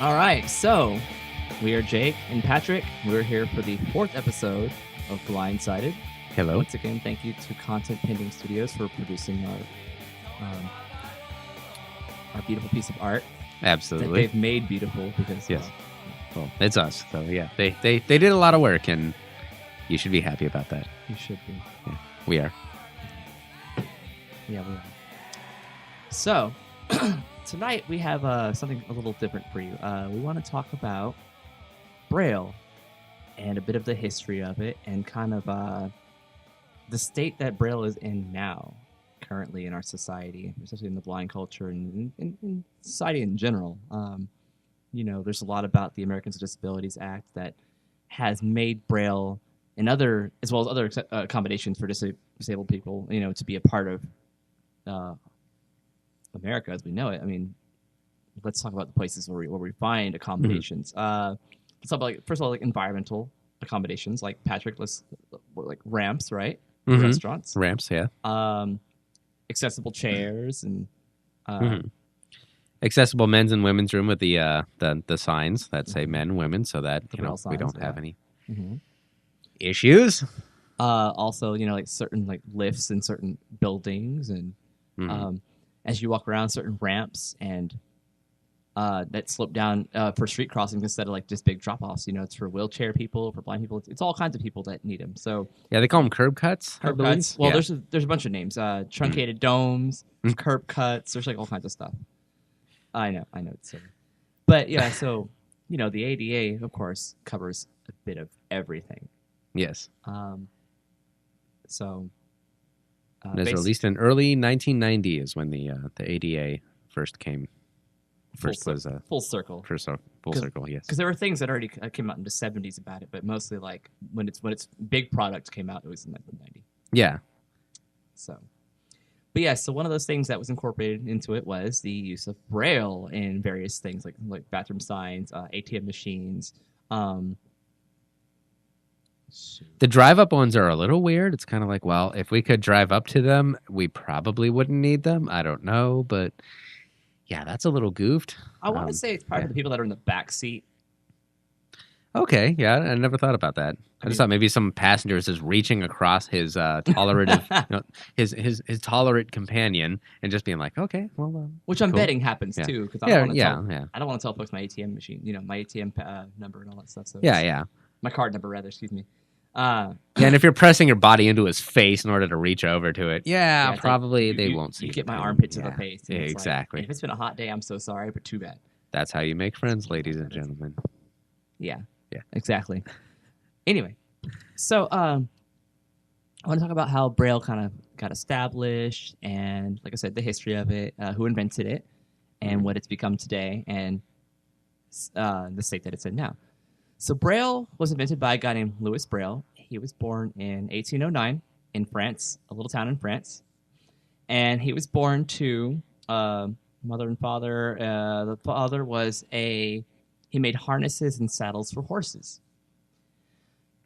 All right, so we are Jake and Patrick. We're here for the 4th episode of BlindSided. Hello. Once again, thank you to Content Pending Studios for producing our beautiful piece of art that Absolutely. they've made beautiful because Yes. Well, it's us. So yeah, they did a lot of work, and you should be happy about that. you should be. Yeah, we are. Yeah, we are. So tonight we have something a little different for you. We want to talk about Braille and a bit of the history of it, and kind of the state that Braille is in now, currently in our society, especially in the blind culture and in society in general. There's a lot about the Americans with Disabilities Act that has made Braille and other, as well as other accommodations for disabled people, to be a part of America as we know it. I mean, let's talk about the places where we find accommodations. Let's talk about, first of all, environmental accommodations, like Patrick, like ramps, right? Mhm. Restaurants, Ramps, yeah. accessible chairs, and Accessible men's and women's room with the signs that say men and women, so that The we Braille don't signs, have yeah. any Mhm. issues. Also, like certain like lifts in certain buildings, and Mhm. as you walk around, certain ramps and that slope down for street crossings instead of like just big drop offs. It's for wheelchair people, for blind people. It's all kinds of people that need them. So Yeah, they call them curb cuts. I curb believe. cuts. Well, Yeah. there's a bunch of names. Truncated domes, curb cuts. There's like all kinds of stuff. I know. It's silly. But yeah, so the ADA, of course, covers a bit of everything. Yes. So It was released in early 1990 is when the ADA first came. First was full circle. full circle. Yes. Because there were things that already came out in the 70s about it, but mostly like when its big product came out, it was in 1990. Yeah. So, but yeah, so one of those things that was incorporated into it was the use of Braille in various things like bathroom signs, ATM machines. The drive-up ones are a little weird. It's kind of like, well, if we could drive up to them, we probably wouldn't need them. I don't know, but yeah, that's a little goofed. I want to say it's probably the people that are in the back seat. Okay, yeah, I never thought about that. I just thought maybe some passenger is just reaching across his tolerative, his tolerant companion, and just being like, okay, well, which I'm cool. betting happens Yeah. too, because I Yeah, don't want to yeah, tell. yeah. I don't want to tell folks my ATM machine, my ATM number and all that stuff. So Yeah. my card number rather. Excuse me. Yeah, and if you're pressing your body into his face in order to reach over to it, Yeah, it's probably like, they won't see You the get my pin. armpit to Yeah. the face. Yeah, and it's exactly. Like, if it's been a hot day, I'm so sorry, but too bad. That's how you make friends, ladies and gentlemen. Yeah. Yeah. Exactly. Anyway, so I want to talk about how Braille kind of got established, and like I said, the history of it, who invented it, and what it's become today, and the state that it's in now. So Braille was invented by a guy named Louis Braille. He was born in 1809 in France, a little town in France, and he was born to mother and father. The father was he made harnesses and saddles for horses.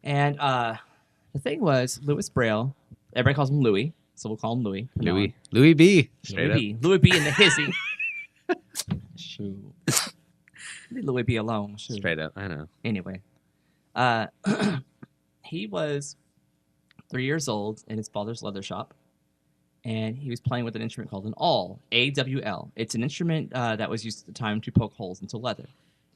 And the thing was, Louis Braille, everybody calls him Louis, so we'll call him Louis. Louis B. Straight up. Louis B. in the hizzy. Shoot. Leave Louis B. alone. Shoot. Straight up, I know. Anyway, he was 3 years old in his father's leather shop, and he was playing with an instrument called an awl, AWL. It's an instrument that was used at the time to poke holes into leather.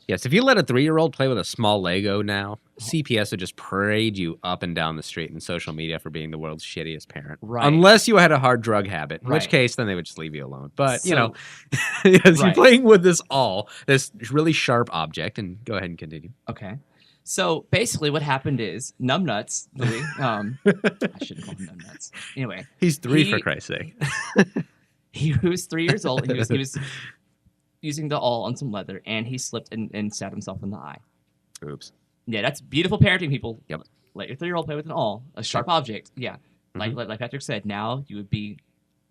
Yes, if you let a 3-year-old play with a small Lego now, CPS would just parade you up and down the street in social media for being the world's shittiest parent. Right. Unless you had a hard drug habit, in Right. which case then they would just leave you alone. But, So- yes, Right. you're playing with this really sharp object, and go ahead and continue. Okay. So basically what happened is, numbnuts, Louis, I shouldn't call him numbnuts. Anyway. He's 3 for Christ's sake. He was 3 years old, and he was using the awl on some leather, and he slipped and stabbed himself in the eye. Oops. Yeah, that's beautiful parenting, people. Yep. Let your 3-year-old play with an awl, a sharp object. Yeah. Like Patrick said, now you would be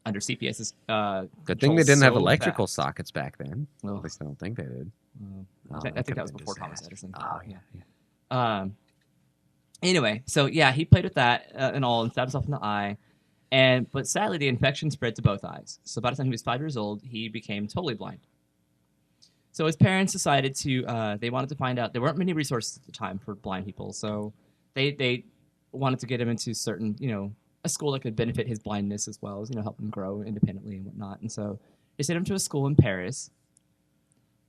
under CPS's Good thing they didn't have so electrical fast. sockets back then. Ugh. At least I don't think they did. I think that was before Thomas Edison. Oh, yeah. Anyway, so yeah, he played with that and all, and stabbed himself in the eye. But sadly, the infection spread to both eyes. So by the time he was 5 years old, he became totally blind. So his parents decided to. They wanted to find out. There weren't many resources at the time for blind people, so they wanted to get him into certain, a school that could benefit his blindness as well as help him grow independently and whatnot. And so they sent him to a school in Paris,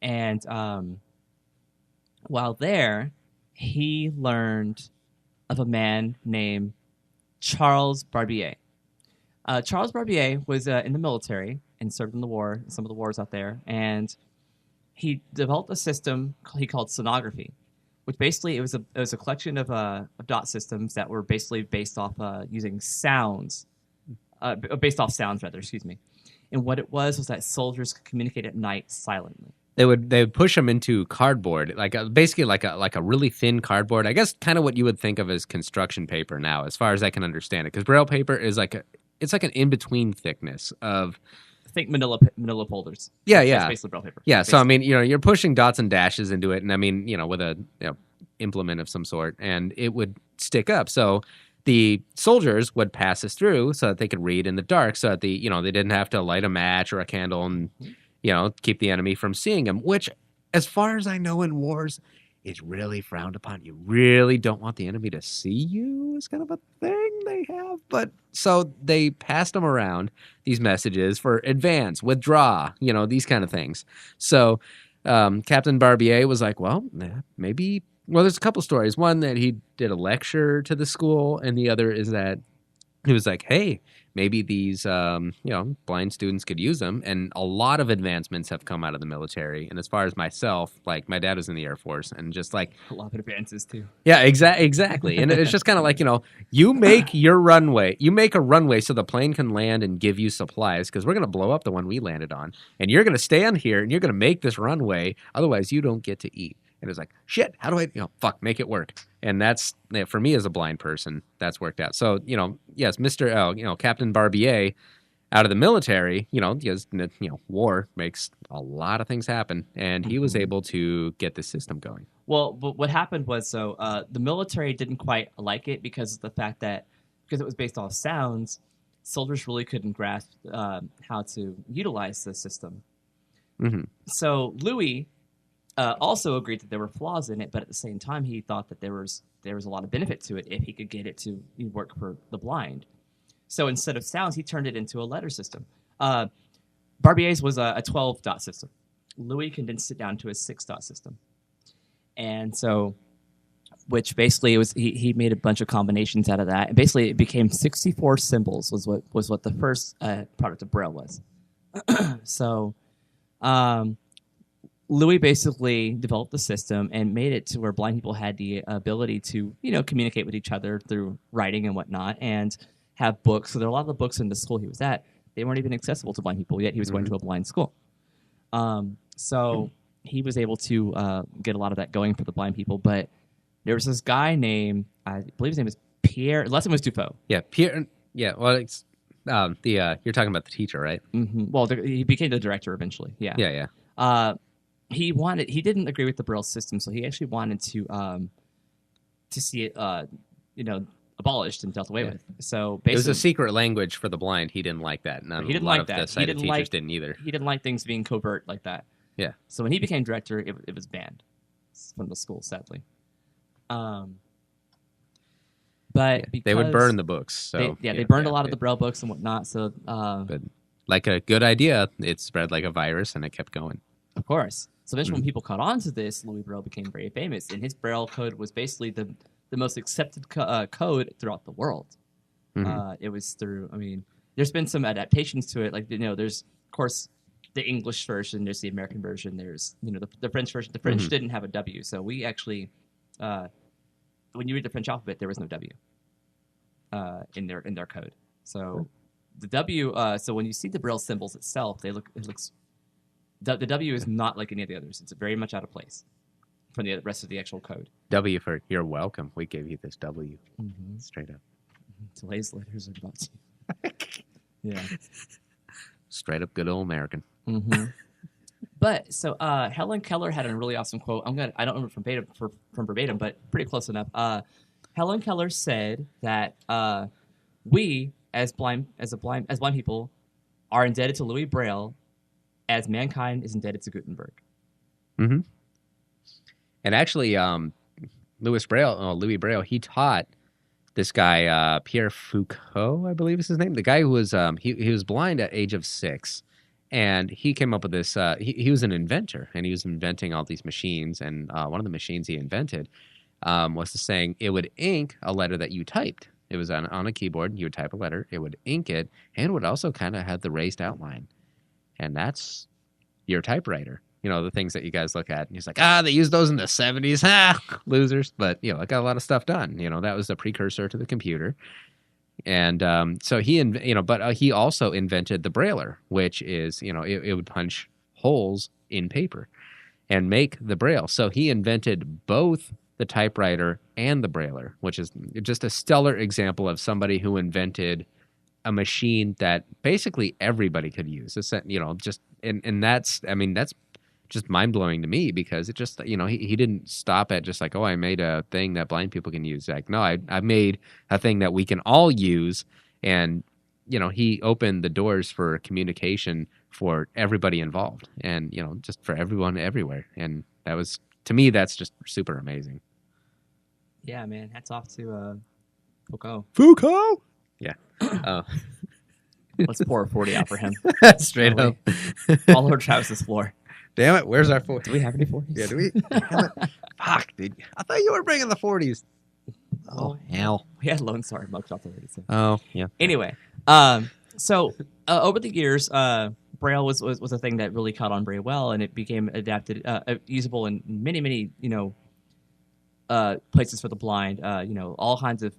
and while there, he learned of a man named Charles Barbier. Charles Barbier was in the military and served in the war, some of the wars out there, and he developed a system he called sonography, which basically it was a collection of dot systems that were basically based off using sounds, based off sounds rather. Excuse me. And what it was that soldiers could communicate at night silently. They would push them into cardboard, basically like a really thin cardboard. I guess kind of what you would think of as construction paper now, as far as I can understand it, because Braille paper is it's like an in between thickness of. Think Manila folders. Yeah, That's yeah. basically Braille paper. Yeah, Basically. so I mean, you're pushing dots and dashes into it, and I mean, with a implement of some sort, and it would stick up. So the soldiers would pass this through so that they could read in the dark, so that they didn't have to light a match or a candle and keep the enemy from seeing them. Which, as far as I know, in wars, is really frowned upon. You really don't want the enemy to see you. It's kind of a thing they have. But so they passed them around, these messages for advance, withdraw, these kind of things. So Captain Barbier was like, well, maybe. Well, there's a couple stories. One that he did a lecture to the school, and the other is that he was like, hey, maybe these blind students could use them. And a lot of advancements have come out of the military. And as far as myself, like my dad was in the Air Force, and just like a lot of advances too. Yeah, exactly. And it's just kind of like, you make your runway. You make a runway so the plane can land and give you supplies, because we're going to blow up the one we landed on. And you're going to stand here and you're going to make this runway. Otherwise, you don't get to eat. And it's like, shit, how do I, make it work? And that's, for me as a blind person, that's worked out. So, yes, Captain Barbier out of the military, because, war makes a lot of things happen. And he was able to get the system going. Well, but what happened was, the military didn't quite like it because of the fact that, because it was based off sounds, soldiers really couldn't grasp how to utilize the system. Mm-hmm. So Louis also agreed that there were flaws in it, but at the same time, he thought that there was a lot of benefit to it if he could get it to work for the blind. So instead of sounds, he turned it into a letter system. Barbier's was a 12-dot system. Louis condensed it down to a 6-dot system. And so, which basically it was, he made a bunch of combinations out of that. And basically, it became 64 symbols was what the first product of Braille was. So, Louis basically developed the system and made it to where blind people had the ability to, communicate with each other through writing and whatnot, and have books. So there are a lot of the books in the school he was at, they weren't even accessible to blind people, yet he was going to a blind school. So he was able to get a lot of that going for the blind people. But there was this guy named, I believe his name is Pierre. Last name was Dufault. Yeah, Pierre. Yeah, well, it's you're talking about the teacher, right? Mm-hmm. Well, he became the director eventually. Yeah. Yeah, yeah. He didn't agree with the Braille system, so he actually wanted to see it, abolished and dealt away with. So basically, it was a secret language for the blind. He didn't like that. He didn't like that. The sighted teachers didn't either. He didn't like things being covert like that. Yeah. So when he became director, it was banned from the school, sadly. But they would burn the books. So they burned a lot of the Braille books and whatnot. So, but like a good idea, it spread like a virus and it kept going. Of course. So eventually, when people caught on to this, Louis Braille became very famous, and his Braille code was basically the most accepted code throughout the world. Mm-hmm. It was through. I mean, there's been some adaptations to it. Like there's of course the English version, there's the American version, there's the French version. The French didn't have a W, so we actually, when you read the French alphabet, there was no W in their code. So the W. So when you see the Braille symbols itself, it looks. The W is not like any of the others. It's very much out of place from the rest of the actual code. W for you're welcome. We gave you this W. Straight up. Today's letters are about to. Yeah. Straight up good old American. Mm-hmm. But so Helen Keller had a really awesome quote. I don't remember from verbatim, but pretty close enough. Helen Keller said that we as blind people are indebted to Louis Braille as mankind is indebted to Gutenberg. Mm-hmm. And actually, Louis Braille, he taught this guy Pierre Foucault, I believe is his name. The guy who was he was blind at age of 6, and he came up with this. He was an inventor, and he was inventing all these machines. And one of the machines he invented was the saying it would ink a letter that you typed. It was on a keyboard. You would type a letter, it would ink it, and would also kind of have the raised outline. And that's your typewriter. You know, the things that you guys look at. And he's like, they used those in the 70s. Losers. But, you know, I got a lot of stuff done. You know, that was the precursor to the computer. And so he also invented the Brailler, which is, you know, it would punch holes in paper and make the Braille. So he invented both the typewriter and the Brailler, which is just a stellar example of somebody who invented a machine that basically everybody could use. You know, just and that's just mind blowing to me, because it just, you know, he didn't stop at just like, I made a thing that blind people can use. Like, no, I made a thing that we can all use, and you know, he opened the doors for communication for everybody involved, and you know, just for everyone everywhere. And that was, to me, that's just super amazing. Yeah, man. Hats off to Foucault. Yeah. Let's pour a 40 out for him. Straight up. All over Travis's floor. Damn it, where's our 40s? Do we have any 40s? Yeah, do we? Damn it. Fuck, dude. I thought you were bringing the 40s. Oh, hell. We had Lone Star mugshots already. So. Oh, yeah. Anyway, so over the years, Braille was a thing that really caught on very well, and it became adapted, usable in many, you know, places for the blind. You know, all kinds of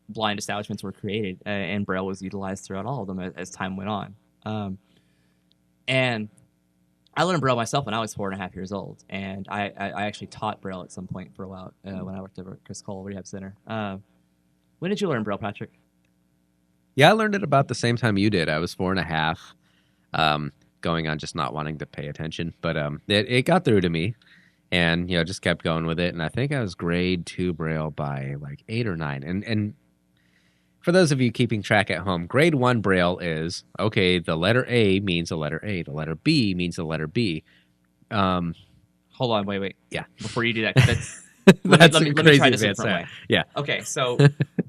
blind establishments were created, and Braille was utilized throughout all of them as time went on. And I learned Braille myself when I was 4.5 years old, and I actually taught Braille at some point for a while when I worked over at Chris Cole Rehab Center. When did you learn Braille, Patrick? Yeah, I learned it about the same time you did. I was 4.5, going on just not wanting to pay attention, but it got through to me, and you know, just kept going with it. And I think I was grade 2 Braille by like 8 or 9. And for those of you keeping track at home, grade 1 Braille is, okay, the letter A means the letter A. The letter B means the letter B. Hold on, wait. Yeah. Before you do that, that's, let me try this a different way. Yeah. Okay, so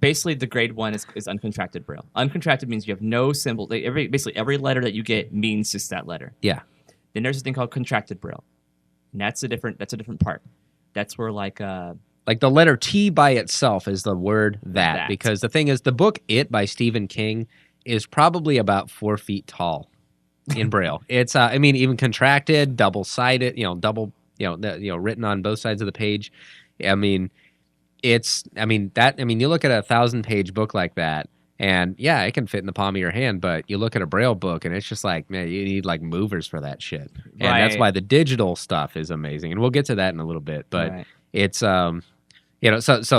basically the grade 1 is uncontracted Braille. Uncontracted means you have no symbol. Basically every letter that you get means just that letter. Yeah. Then there's a thing called contracted Braille. And that's a different part. That's where like the letter T by itself is the word that. Because the thing is, the book It by Stephen King is probably about 4 feet tall in Braille. It's even contracted, double-sided, written on both sides of the page. You look at a 1,000-page book like that, and yeah, it can fit in the palm of your hand, but you look at a Braille book and it's just like, man, you need like movers for that shit. And that's why the digital stuff is amazing. And we'll get to that in a little bit, but it's so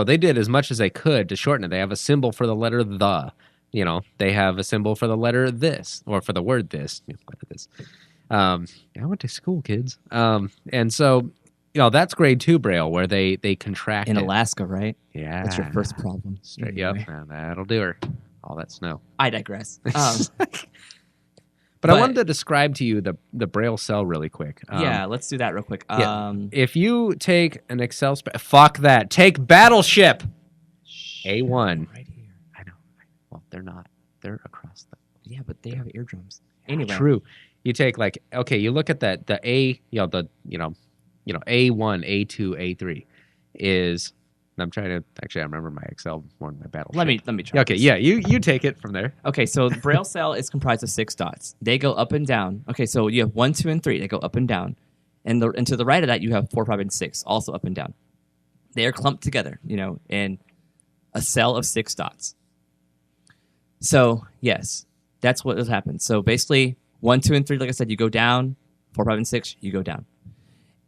they did as much as they could to shorten it. They have a symbol for the letter the. You know, they have a symbol for the letter this, or for the word this. I went to school, kids. And so, you know, that's grade 2 Braille, where they contract in Alaska, right? Yeah, that's your first problem. Straight up, that'll do her. All that snow. I digress. But I wanted to describe to you the Braille cell really quick. Yeah, let's do that real quick. If you take an Excel fuck that. Take Battleship A1. Right here. I know. Well, they're not. They're across the. Yeah, but they have eardrums. Anyway. True. You take you look at the A, A1, A2, A3 is. I'm trying to I remember my Excel more than my Battleship. Let me try. Okay, yeah, you take it from there. Okay, so the Braille cell is comprised of 6 dots. They go up and down. Okay, so you have 1, 2, and 3. They go up and down, and to the right of that you have 4, 5, and 6, also up and down. They are clumped together, in a cell of 6 dots. So yes, that's what has happened. So basically, 1, 2, and 3, like I said, you go down. 4, 5, and 6, you go down.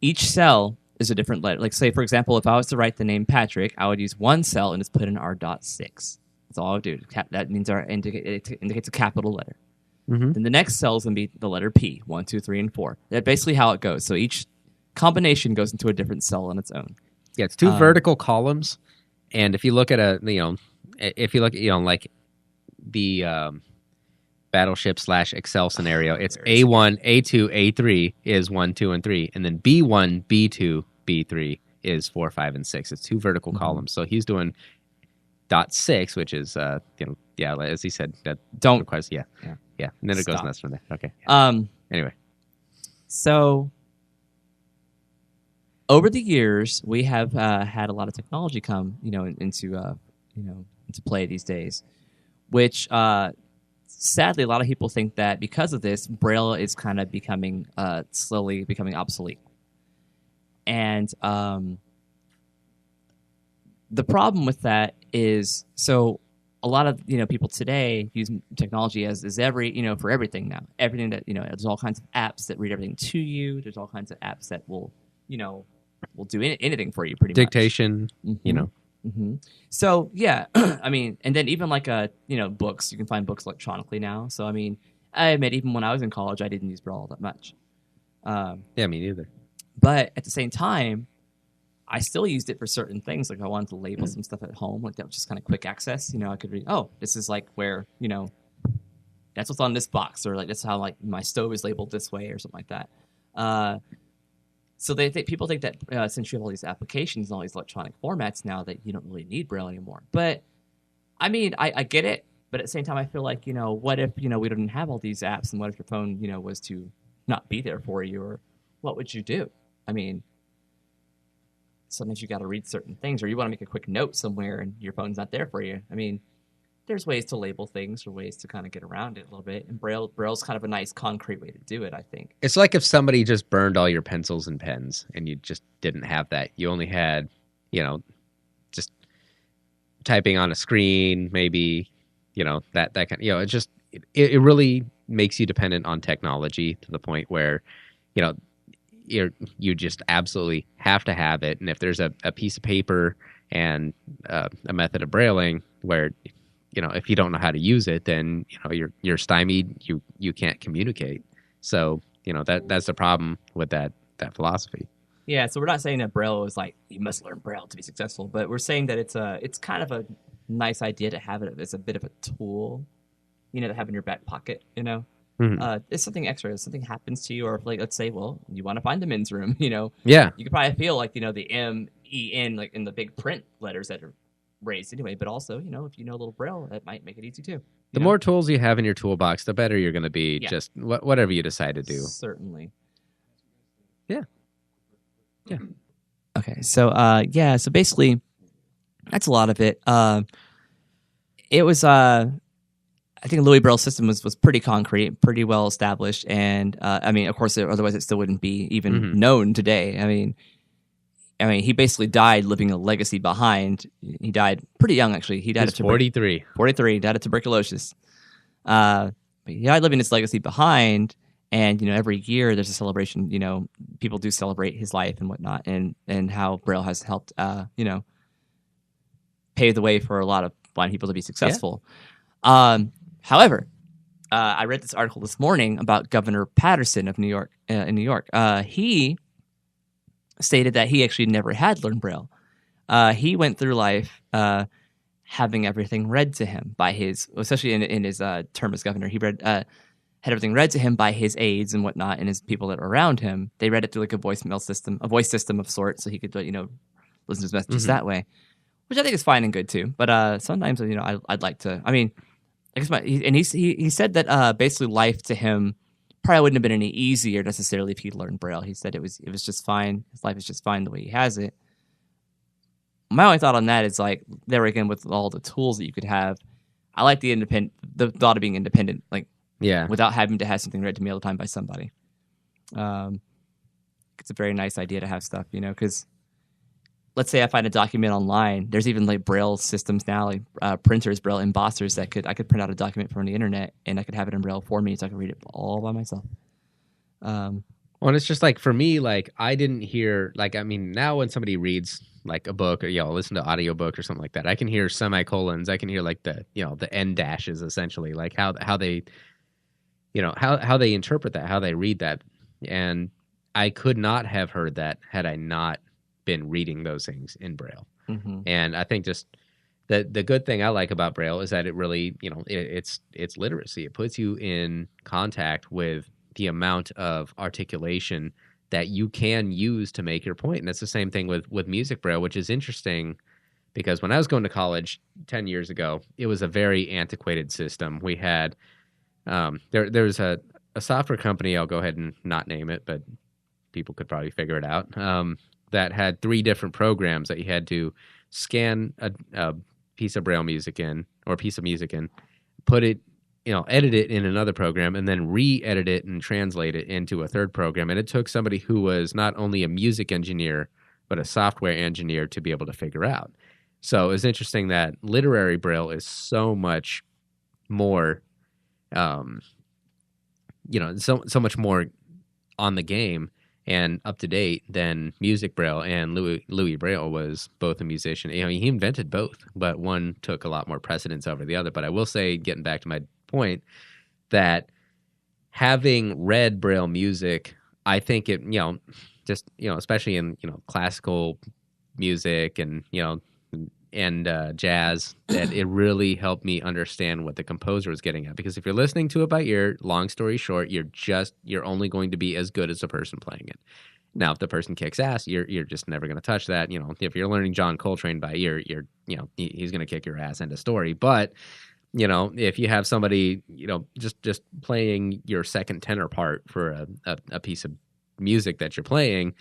Each cell is a different letter. Like, say, for example, if I was to write the name Patrick, I would use one cell and just put in R.6. That's all I would do. That means it indicates a capital letter. Mm-hmm. Then the next cell is going to be the letter P, 1, 2, 3, and 4. That's basically how it goes. So each combination goes into a different cell on its own. Yeah, it's 2 vertical columns. And if you look at battleship/Excel scenario, it's Very A1, A2, A3 is 1, 2, and 3, and then B1, B2, B3 is 4, 5, and 6. It's 2 vertical columns. So he's doing .6, which is as he said, that Don't requires yeah. And then it goes nuts from there. Okay. Anyway, so over the years, we have had a lot of technology come, into play these days, which sadly a lot of people think that because of this, Braille is kind of slowly becoming obsolete. And the problem with that is, so a lot of people today use technology as for everything now. Everything that there's all kinds of apps that read everything to you. There's all kinds of apps that will do anything for you pretty much. dictation, Mm-hmm. So yeah, I mean, and then even like books, you can find books electronically now. So I mean, I admit even when I was in college, I didn't use Braille that much. Yeah, me neither. But at the same time, I still used it for certain things. Like I wanted to label some stuff at home, like that was just kind of quick access. I could read, oh, this is like where that's what's on this box, or like that's how like my stove is labeled this way, or something like that. So people think that since you have all these applications and all these electronic formats now, that you don't really need Braille anymore. But I mean, I get it. But at the same time, I feel like what if we didn't have all these apps, and what if your phone was to not be there for you, or what would you do? I mean, sometimes you got to read certain things, or you want to make a quick note somewhere, and your phone's not there for you. I mean, there's ways to label things, or ways to kind of get around it a little bit. And Braille's kind of a nice concrete way to do it, I think. It's like if somebody just burned all your pencils and pens, and you just didn't have that. You only had, just typing on a screen, maybe, that kind. It really makes you dependent on technology to the point where, you just absolutely have to have it. And if there's a piece of paper and a method of brailing where if you don't know how to use it, then you're stymied. You can't communicate. So that's the problem with that philosophy. Yeah. So we're not saying that Braille is like you must learn Braille to be successful, but we're saying that it's kind of a nice idea to have it as a bit of a tool, to have in your back pocket. It's something extra. If something happens to you, or if, like, let's say, well, you want to find the men's room. Yeah. You could probably feel like the MEN like in the big print letters that are raised anyway, but also, if you know a little Braille, that might make it easy too. The more tools you have in your toolbox, the better you're going to be. Yeah. Just whatever you decide to do. Certainly. Yeah. Okay. So, so basically, that's a lot of it. It was, I think Louis Braille's system was pretty concrete, pretty well established. And, I mean, of course, otherwise it still wouldn't be even known today. I mean, he basically died leaving a legacy behind. He died pretty young, actually. He died at 43. 43, died of tuberculosis. But he died leaving his legacy behind. And, every year there's a celebration, people do celebrate his life and whatnot, and how Braille has helped, pave the way for a lot of blind people to be successful. Yeah. However, I read this article this morning about Governor Patterson of New York, in New York. He stated that he actually never had learned Braille. He went through life having everything read to him by especially in his term as governor. He had everything read to him by his aides and whatnot, and his people that were around him. They read it through like a voice system of sorts, so he could listen to his messages that way, which I think is fine and good too. But sometimes I'd like to. I mean, I guess he said that basically life to him probably wouldn't have been any easier necessarily if he'd learned Braille. He said it was just fine. His life is just fine the way he has it. My only thought on that is, like, there again with all the tools that you could have, I like the thought of being independent, like, without having to have something read to me all the time by somebody. It's a very nice idea to have stuff, because let's say I find a document online. There's even like Braille systems now, like printers, Braille embossers I could print out a document from the internet and I could have it in Braille for me, so I could read it all by myself. Well, and it's just like for me, like I didn't hear now when somebody reads like a book or listen to audiobook or something like that, I can hear semicolons. I can hear like the the end dashes essentially, like how they how they interpret that, how they read that, and I could not have heard that had I not been reading those things in Braille. And I think just the good thing I like about Braille is that it really, it's literacy. It puts you in contact with the amount of articulation that you can use to make your point. And that's the same thing with music Braille, which is interesting because when I was going to college 10 years ago, it was a very antiquated system. We had there's a software company, I'll go ahead and not name it, but people could probably figure it out, that had 3 different programs that you had to scan a piece of Braille music in, or a piece of music in, put it, edit it in another program, and then re-edit it and translate it into a third program. And it took somebody who was not only a music engineer, but a software engineer to be able to figure out. So it's interesting that literary Braille is so much more, so much more on the game and up to date than music Braille. And Louis Braille was both a musician. He invented both, but one took a lot more precedence over the other. But I will say, getting back to my point, that having read Braille music, I think it, especially in classical music and jazz, that it really helped me understand what the composer was getting at. Because if you're listening to it by ear, long story short, you're only going to be as good as the person playing it. Now, if the person kicks ass, you're just never going to touch that. If you're learning John Coltrane by ear, he's going to kick your ass, end of story. But if you have somebody, just playing your second tenor part for a piece of music that you're playing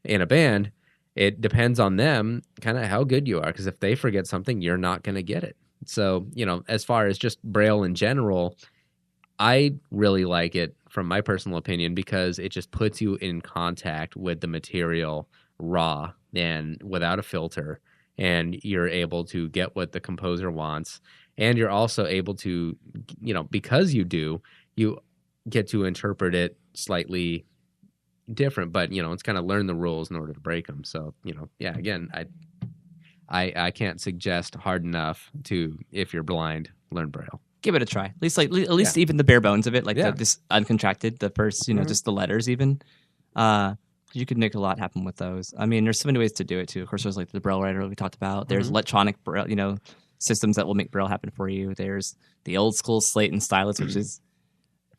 in a band, it depends on them kind of how good you are, because if they forget something, you're not going to get it. So, as far as just Braille in general, I really like it from my personal opinion because it just puts you in contact with the material raw and without a filter, and you're able to get what the composer wants. And you're also able to, because you get to interpret it slightly different, but it's kind of learn the rules in order to break them. So again, I can't suggest hard enough to, if you're blind, learn Braille. Give it a try. At least even the bare bones of it, this uncontracted, the first, just the letters even. You could make a lot happen with those. I mean, there's so many ways to do it too. Of course, there's the Braille writer we talked about. There's electronic Braille, systems that will make Braille happen for you. There's the old school slate and stylus, which is,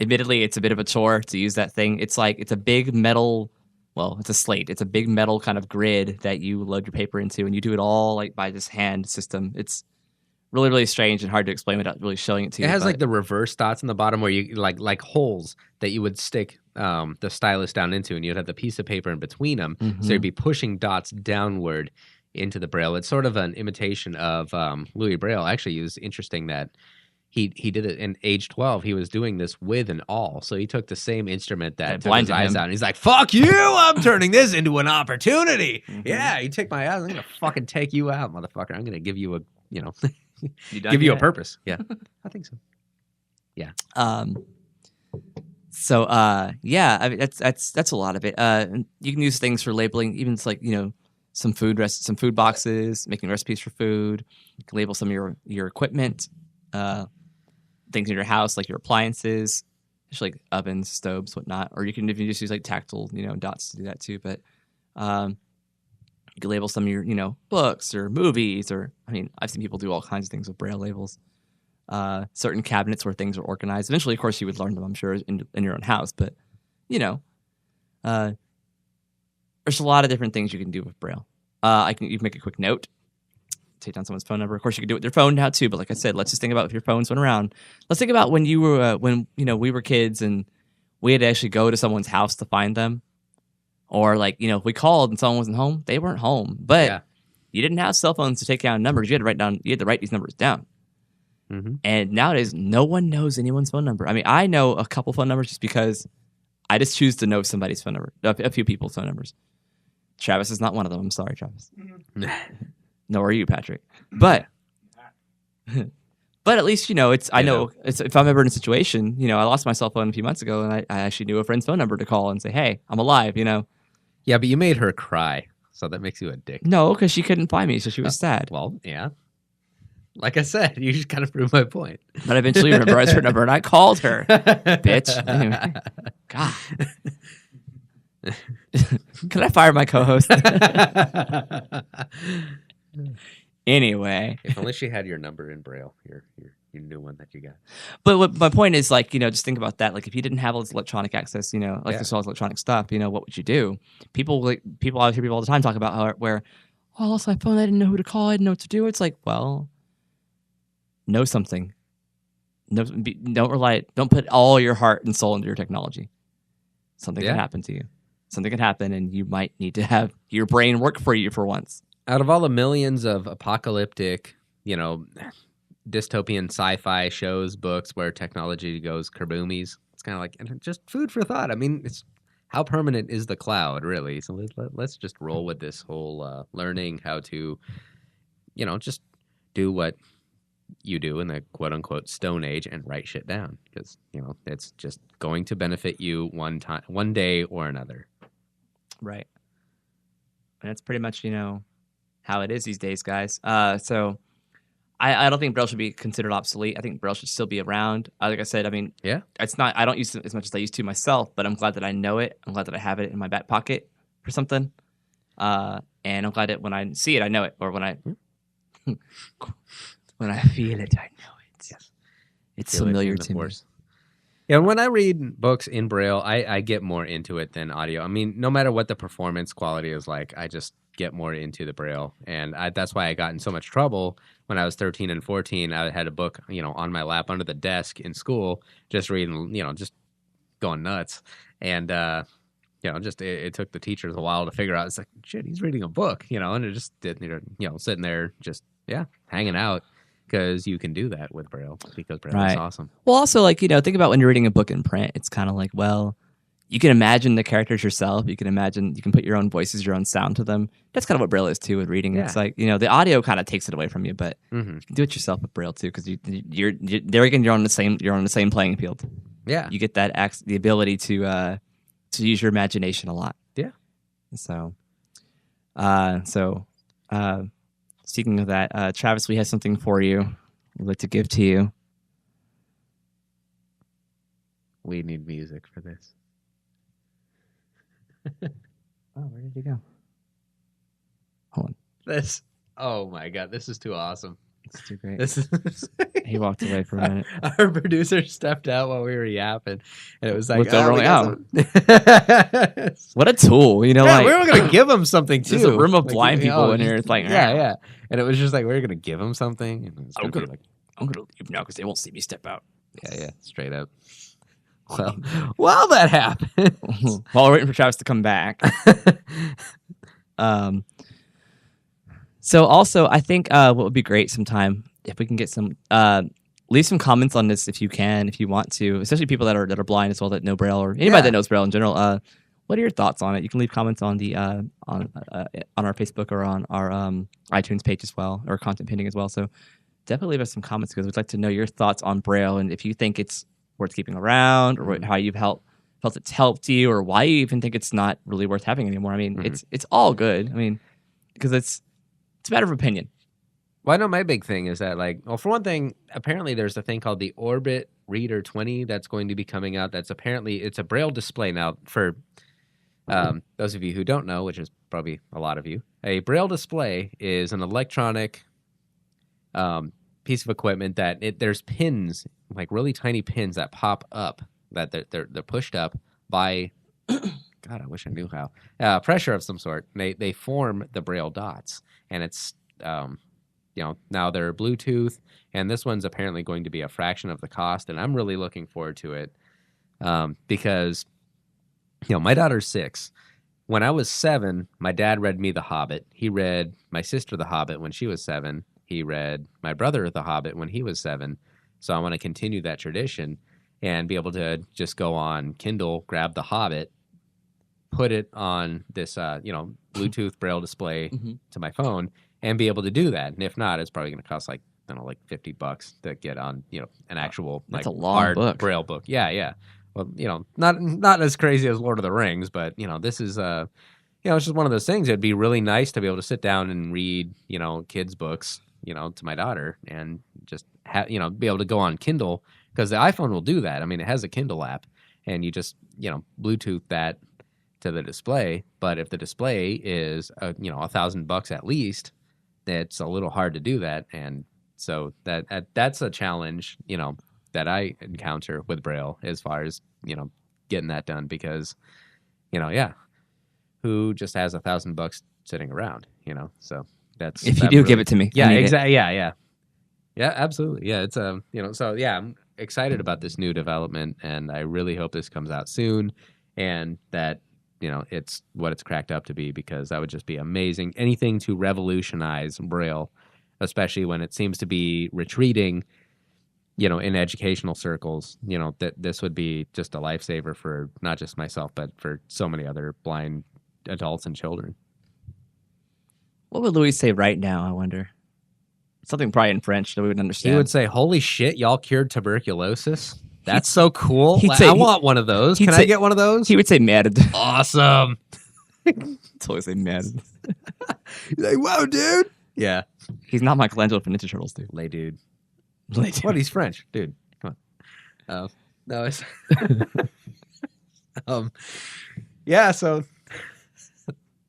admittedly, it's a bit of a chore to use that thing. It's a big metal, it's a slate. It's a big metal kind of grid that you load your paper into, and you do it all by this hand system. It's really, really strange and hard to explain without really showing it to you. It has the reverse dots in the bottom where you like holes that you would stick the stylus down into, and you'd have the piece of paper in between them. So you'd be pushing dots downward into the Braille. It's sort of an imitation of Louis Braille. Actually, it was interesting that he did it in age 12. He was doing this with an awl. So he took the same instrument that took his eyes out, and he's like, "Fuck you! I'm turning this into an opportunity. Yeah, you take my eyes, I'm gonna fucking take you out, motherfucker. I'm gonna give you a give you a purpose." Yeah, I think so. Yeah. So I mean that's a lot of it. You can use things for labeling, even some food boxes, making recipes for food. You can label some of your equipment, things in your house like your appliances, especially ovens, stoves, whatnot. Or you can even just use tactile, dots to do that too. But you can label some of your, books or movies, or I've seen people do all kinds of things with Braille labels. Certain cabinets where things are organized. Eventually, of course, you would learn them, I'm sure, in your own house. But there's a lot of different things you can do with Braille. You can make a quick note, take down someone's phone number. Of course, you can do it with your phone now too. But like I said, let's just think about if your phone's went around. Let's think about when you were we were kids and we had to actually go to someone's house to find them, or if we called and someone wasn't home, they weren't home. But you didn't have cell phones to take down numbers. You had to write these numbers down. And nowadays, no one knows anyone's phone number. I know a couple phone numbers just because I just choose to know somebody's phone number, a few people's phone numbers. Travis is not one of them. I'm sorry, Travis. Nor are you, Patrick. But at least I know if I'm ever in a situation, I lost my cell phone a few months ago, and I actually knew a friend's phone number to call and say, "Hey, I'm alive." Yeah, but you made her cry, so that makes you a dick. No, because she couldn't find me, so she was sad. Well, yeah. Like I said, you just kind of proved my point. But I eventually memorized her number, and I called her. Bitch. Anyway. God. Can I fire my co-host? Anyway, If only she had your number in Braille, your new one that you got. but what my point is, like, just think about that. Like, if you didn't have all this electronic access, like Yeah. this all this electronic stuff, what would you do? People I hear people all the time talk about how where, oh, I lost my phone. I didn't know who to call. I didn't know what to do. It's like, well, know something. No, don't rely. Don't put all your heart and soul into your technology. Something can happen to you. Something can happen, and you might need to have your brain work for you for once. Out of all the millions of apocalyptic, dystopian sci-fi shows, books where technology goes kerboomies, it's kind of like just food for thought. I mean, it's how permanent is the cloud, really? So let's just roll with this whole learning how to, just do what you do in the quote-unquote Stone Age and write shit down, because it's just going to benefit you one day or another. Right. And that's pretty much how it is these days, guys. So I don't think Braille should be considered obsolete. I think Braille should still be around. Like I said, I mean, it's not. I don't use it as much as I used to myself, but I'm glad that I know it. I'm glad that I have it in my back pocket for something. And I'm glad that when I see it, I know it, or when I when I feel it, I know it. Yes. It's familiar to me. Yeah, when I read books in Braille, I get more into it than audio. I mean, no matter what the performance quality is like, I just get more into the Braille. And that's why I got in so much trouble when I was 13 and 14. I had a book, on my lap under the desk in school, just reading, just going nuts. And, it took the teachers a while to figure out. It's like, shit, he's reading a book, and it just didn't, sitting there just, hanging out. Because you can do that with Braille, because Braille is awesome. Well, also, think about when you're reading a book in print. It's kind of like, well, you can imagine the characters yourself. You can put your own voices, your own sound to them. That's kind of what Braille is too with reading. Yeah. It's like, the audio kind of takes it away from you, but you can do it yourself with Braille too, because you're there again. You're on the same playing field. Yeah, you get that the ability to use your imagination a lot. Yeah. So, speaking of that, Travis, we have something for you. We'd like to give to you. We need music for this. Oh, where did he go? Hold on. Oh my God, this is too awesome. It's too great. This is He walked away for a minute. Our producer stepped out while we were yapping, and it was like, what a tool, we were gonna give him something too. There's a room of blind people in here. It's like, yeah, and it was just like we were gonna give him something. And I'm gonna leave now because they won't see me step out. Yeah, straight up. Well, that happened. While we're waiting for Travis to come back. So also, I think what would be great sometime if we can get some, leave some comments on this if you can, if you want to, especially people that are blind as well, that know Braille, or anybody that knows Braille in general. What are your thoughts on it? You can leave comments on the on our Facebook or on our iTunes page as well, or content painting as well. So definitely leave us some comments, because we'd like to know your thoughts on Braille, and if you think it's worth keeping around, or how you've felt it's helped you, or why you even think it's not really worth having anymore. I mean, it's all good. I mean, because it's a matter of opinion. Well, I know my big thing is that, for one thing, apparently there's a thing called the Orbit Reader 20 that's going to be coming out. It's a Braille display. Now, for those of you who don't know, which is probably a lot of you, a Braille display is an electronic piece of equipment that there's pins, like really tiny pins that pop up, that they're pushed up by God, I wish I knew how. Pressure of some sort. They form the Braille dots, and it's now they're Bluetooth, and this one's apparently going to be a fraction of the cost, and I'm really looking forward to it, because my daughter's 6. When I was 7, my dad read me The Hobbit. He read my sister The Hobbit when she was 7. He read my brother The Hobbit when he was 7. So I want to continue that tradition and be able to just go on Kindle, grab The Hobbit, put it on this, Bluetooth Braille display to my phone, and be able to do that. And if not, it's probably going to cost like $50 to get on, an actual that's a long book. Braille book. Yeah. Well, not as crazy as Lord of the Rings, but this is it's just one of those things. It'd be really nice to be able to sit down and read, kids' books, to my daughter, and just be able to go on Kindle, because the iPhone will do that. I mean, it has a Kindle app, and you just Bluetooth that to the display. But if the display is $1,000 at least, it's a little hard to do that. And so that's a challenge, that I encounter with Braille as far as, getting that done because, who just has $1,000 sitting around, so that's If you do, give it to me. Yeah, I need it. exactly. Yeah, absolutely. Yeah, it's so yeah, I'm excited about this new development, and I really hope this comes out soon, and that it's what it's cracked up to be, because that would just be amazing. Anything to revolutionize Braille, especially when it seems to be retreating, in educational circles. That this would be just a lifesaver for not just myself, but for so many other blind adults and children. What would Louis say right now, I wonder? Something probably in French that we would understand. He would say, "Holy shit, y'all cured tuberculosis. That's so cool. say- I want one of those. Can I get one of those?" He would say mad. Awesome. Totally say mad. He's like, "Wow, dude." Yeah. He's not Michelangelo from Ninja Turtles, dude. Lay dude. Lay dude. What? He's French, dude. Come on. No, it's yeah, so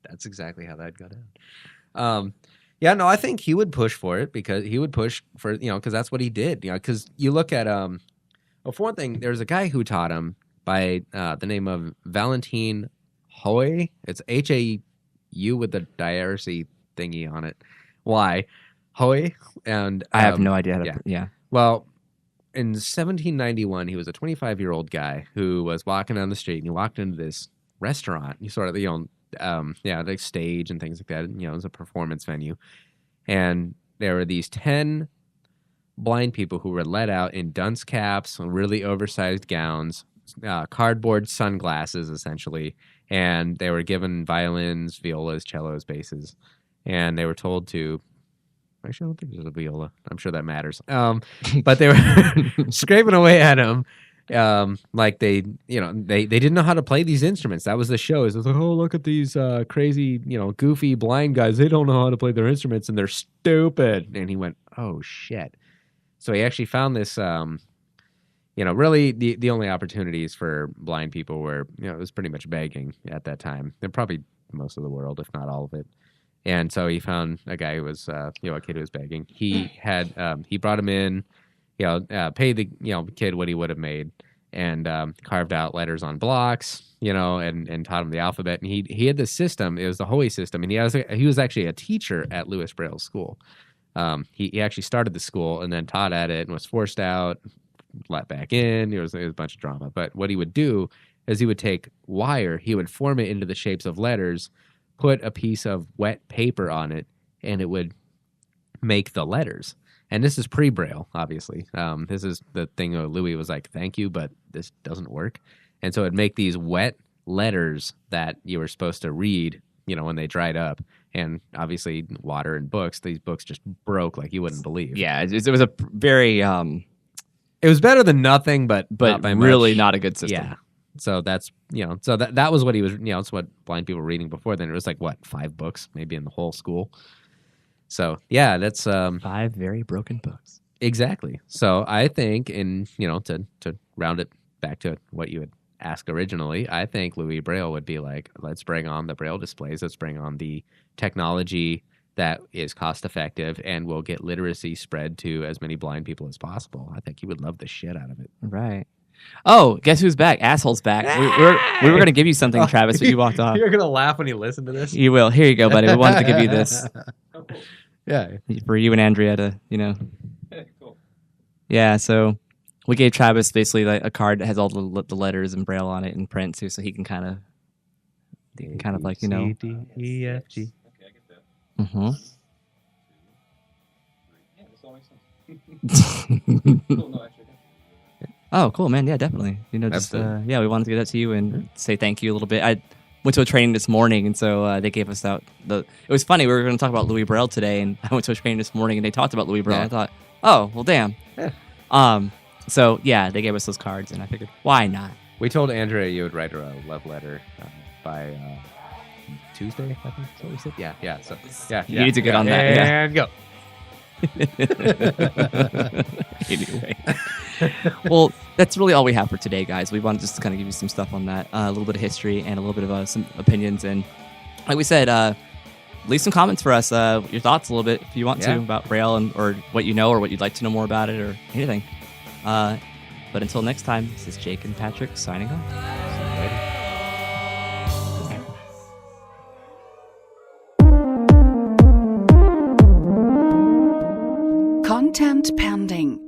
that's exactly how that'd go down. Yeah, no, I think he would push for it, because he would push for, because that's what he did, because you look at, well, for one thing, there's a guy who taught him by the name of Valentin Hoy. It's H-A-U with the diarrhea thingy on it. Why? Hoy. And I have no idea how to. yeah. Yeah. Well, in 1791, he was a 25-year-old guy who was walking down the street, and he walked into this restaurant. He sort of, like stage and things like that. It was a performance venue. And there were these 10 blind people who were let out in dunce caps, really oversized gowns, cardboard sunglasses, essentially. And they were given violins, violas, cellos, basses. And they were told to... Actually, I don't think there's a viola. I'm sure that matters. But they were scraping away at him. Like they didn't know how to play these instruments. That was the show. It was like, oh, look at these crazy, goofy blind guys. They don't know how to play their instruments, and they're stupid. And he went, oh shit. So he actually found this, really the only opportunities for blind people were, it was pretty much begging at that time. And probably most of the world, if not all of it. And so he found a guy who was, a kid who was begging. He had, he brought him in, paid the, kid what he would have made, and carved out letters on blocks, and taught him the alphabet. And he had this system. It was the Hoey system. And he was actually a teacher at Louis Braille's school. He actually started the school and then taught at it and was forced out, let back in. It was a bunch of drama. But what he would do is he would take wire, he would form it into the shapes of letters, put a piece of wet paper on it, and it would make the letters. And this is pre-Braille, obviously. This is the thing where Louis was like, thank you, but this doesn't work. And so it'd make these wet letters that you were supposed to read, when they dried up. And obviously water and books, these books just broke like you wouldn't believe. Yeah, it was a very... it was better than nothing, but not by really much. not a good system. Yeah. So that's, so that was what he was, it's what blind people were reading before then. It was like, 5 books maybe in the whole school. So, yeah, that's... 5 very broken books. Exactly. So I think to round it back to what you had asked originally, I think Louis Braille would be like, let's bring on the Braille displays. Let's bring on the technology that is cost effective and will get literacy spread to as many blind people as possible. I think he would love the shit out of it. Right. Oh, guess who's back? Asshole's back. We were going to give you something, Travis, but you walked off. You're going to laugh when you listen to this? You will. Here you go, buddy. We wanted to give you this. Yeah. For you and Andrea to, Cool. Yeah, so we gave Travis basically like a card that has all the letters in Braille on it in print, too, so he can kind of like, C, D, E, F, G. Okay, I get that. Mm-hmm. Yeah, this all makes sense. Cool, no, actually, Oh, cool, man. Yeah, definitely. Just we wanted to give that to you and say thank you a little bit. I went to a training this morning, and so they gave us out it was funny. We were going to talk about Louis Braille today, and I went to a training this morning, and they talked about Louis Braille. Yeah. I thought, oh, well, damn. Yeah. So yeah, they gave us those cards, and I figured, why not? We told Andrea you would write her a love letter by Tuesday, I think. That's what we said. Yeah. So You need to get on that. And go. Anyway. Well, that's really all we have for today, guys. We wanted just to kind of give you some stuff on that, a little bit of history and a little bit of some opinions. And like we said, leave some comments for us, your thoughts a little bit if you want to Yeah. about Braille or what you know or what you'd like to know more about it or anything. But until next time, this is Jake and Patrick signing off. Content pending.